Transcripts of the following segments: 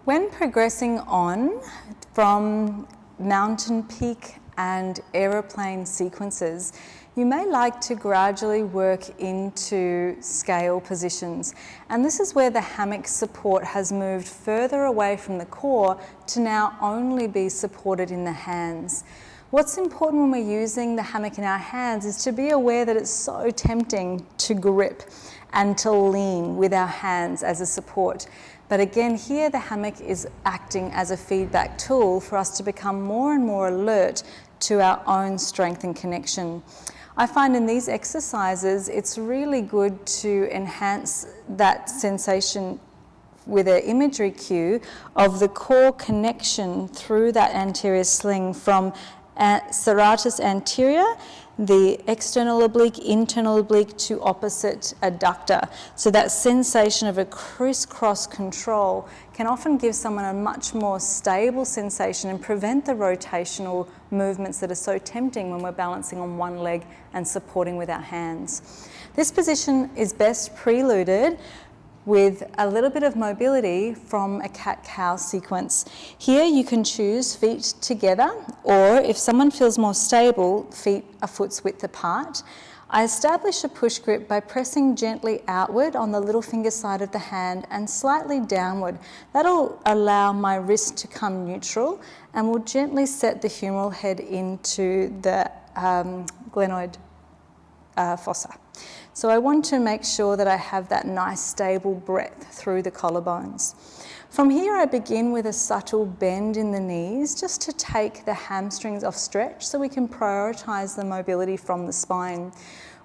When progressing on from mountain peak and aeroplane sequences, you may like to gradually work into scale positions. And this is where the hammock support has moved further away from the core to now only be supported in the hands. What's important when we're using the hammock in our hands is to be aware that it's so tempting to grip and to lean with our hands as a support. But again, here the hammock is acting as a feedback tool for us to become more and more alert to our own strength and connection. I find in these exercises, it's really good to enhance that sensation with an imagery cue of the core connection through that anterior sling from serratus anterior, the external oblique, internal oblique to opposite adductor. So that sensation of a crisscross control can often give someone a much more stable sensation and prevent the rotational movements that are so tempting when we're balancing on one leg and supporting with our hands. This position is best preluded with a little bit of mobility from a cat-cow sequence. Here you can choose feet together, or if someone feels more stable, feet a foot's width apart. I establish a push grip by pressing gently outward on the little finger side of the hand and slightly downward. That'll allow my wrist to come neutral and will gently set the humeral head into the glenoid fossa. So I want to make sure that I have that nice stable breadth through the collarbones. From here I begin with a subtle bend in the knees just to take the hamstrings off stretch so we can prioritise the mobility from the spine.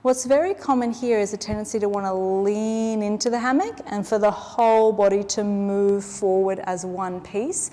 What's very common here is a tendency to want to lean into the hammock and for the whole body to move forward as one piece.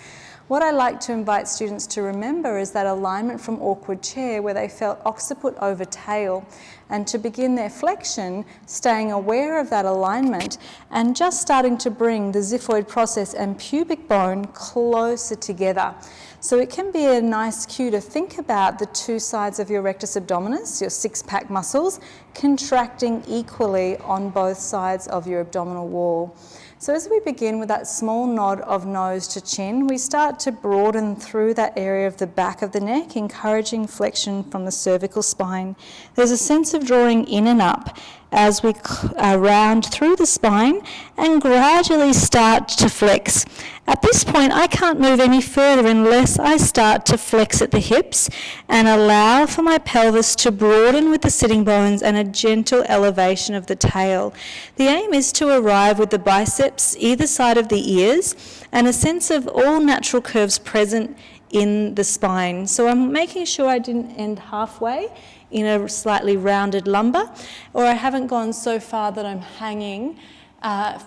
What I like to invite students to remember is that alignment from awkward chair where they felt occiput over tail, and to begin their flexion, staying aware of that alignment and just starting to bring the xiphoid process and pubic bone closer together. So it can be a nice cue to think about the two sides of your rectus abdominis, your six-pack muscles, contracting equally on both sides of your abdominal wall. So as we begin with that small nod of nose to chin, we start to broaden through that area of the back of the neck, encouraging flexion from the cervical spine. There's a sense of drawing in and up as we round through the spine and gradually start to flex. At this point, I can't move any further unless I start to flex at the hips and allow for my pelvis to broaden with the sitting bones and a gentle elevation of the tail. The aim is to arrive with the biceps either side of the ears and a sense of all natural curves present in the spine. So I'm making sure I didn't end halfway in a slightly rounded lumbar, or I haven't gone so far that I'm hanging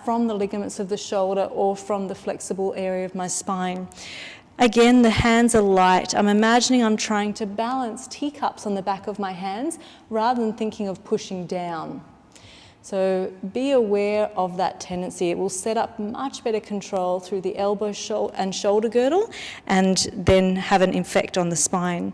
from the ligaments of the shoulder or from the flexible area of my spine. Again, the hands are light. I'm imagining I'm trying to balance teacups on the back of my hands rather than thinking of pushing down. So be aware of that tendency. It will set up much better control through the elbow and shoulder girdle and then have an effect on the spine.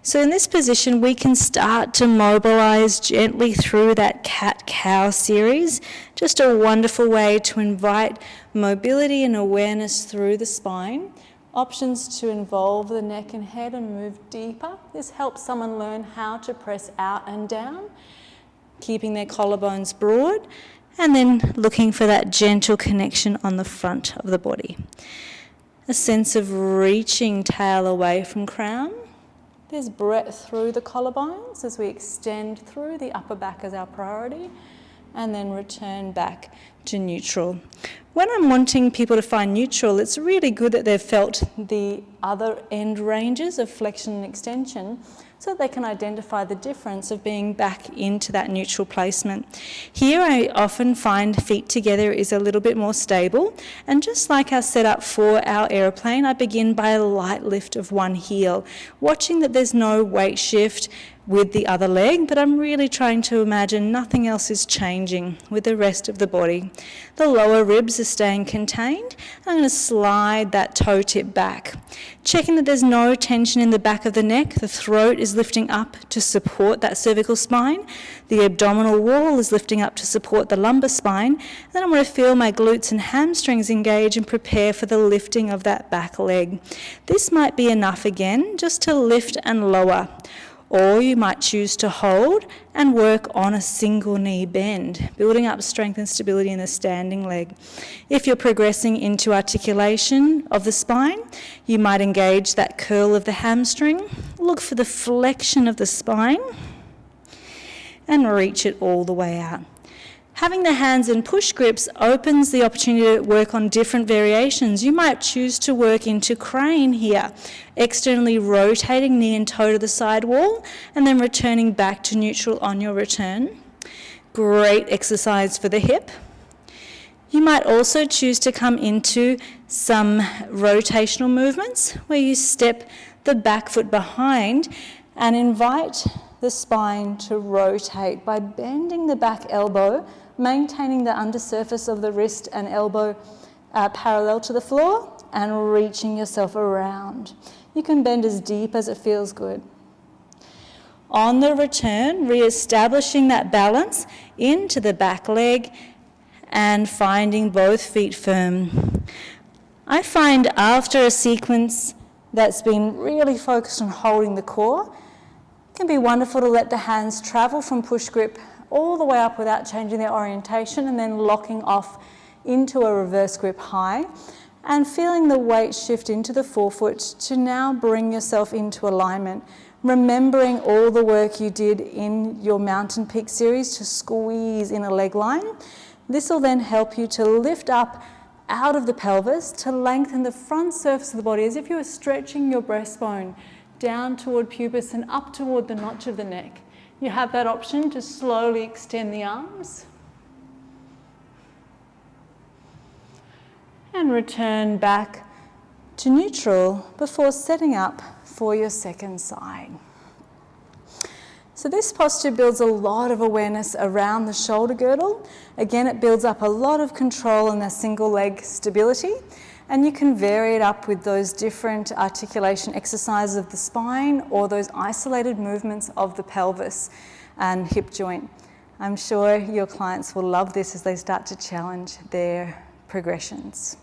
So in this position, we can start to mobilise gently through that cat-cow series. Just a wonderful way to invite mobility and awareness through the spine. Options to involve the neck and head and move deeper. This helps someone learn how to press out and down, keeping their collarbones broad, and then looking for that gentle connection on the front of the body. A sense of reaching tail away from crown. There's breadth through the collarbones as we extend through the upper back as our priority, and then return back to neutral. When I'm wanting people to find neutral, it's really good that they've felt the other end ranges of flexion and extension so that they can identify the difference of being back into that neutral placement. Here I often find feet together is a little bit more stable, and just like our setup for our aeroplane, I begin by a light lift of one heel, watching that there's no weight shift with the other leg, but I'm really trying to imagine nothing else is changing with the rest of the body. The lower ribs are to staying contained. I'm going to slide that toe tip back, checking that there's no tension in the back of the neck. The throat is lifting up to support that cervical spine. The abdominal wall is lifting up to support the lumbar spine. Then I'm going to feel my glutes and hamstrings engage and prepare for the lifting of that back leg. This might be enough again, just to lift and lower. Or you might choose to hold and work on a single knee bend, building up strength and stability in the standing leg. If you're progressing into articulation of the spine, you might engage that curl of the hamstring, look for the flexion of the spine, and reach it all the way out. Having the hands in push grips opens the opportunity to work on different variations. You might choose to work into crane here, externally rotating knee and toe to the side wall and then returning back to neutral on your return. Great exercise for the hip. You might also choose to come into some rotational movements where you step the back foot behind and invite the spine to rotate by bending the back elbow, maintaining the undersurface of the wrist and elbow parallel to the floor and reaching yourself around. You can bend as deep as it feels good. On the return, re-establishing that balance into the back leg and finding both feet firm. I find after a sequence that's been really focused on holding the core, it can be wonderful to let the hands travel from push grip all the way up without changing their orientation and then locking off into a reverse grip high and feeling the weight shift into the forefoot to now bring yourself into alignment, remembering all the work you did in your mountain peak series to squeeze in a leg line. This will then help you to lift up out of the pelvis to lengthen the front surface of the body as if you were stretching your breastbone down toward pubis and up toward the notch of the neck. You have that option to slowly extend the arms and return back to neutral before setting up for your second side. So this posture builds a lot of awareness around the shoulder girdle. Again, it builds up a lot of control in the single leg stability, and you can vary it up with those different articulation exercises of the spine or those isolated movements of the pelvis and hip joint. I'm sure your clients will love this as they start to challenge their progressions.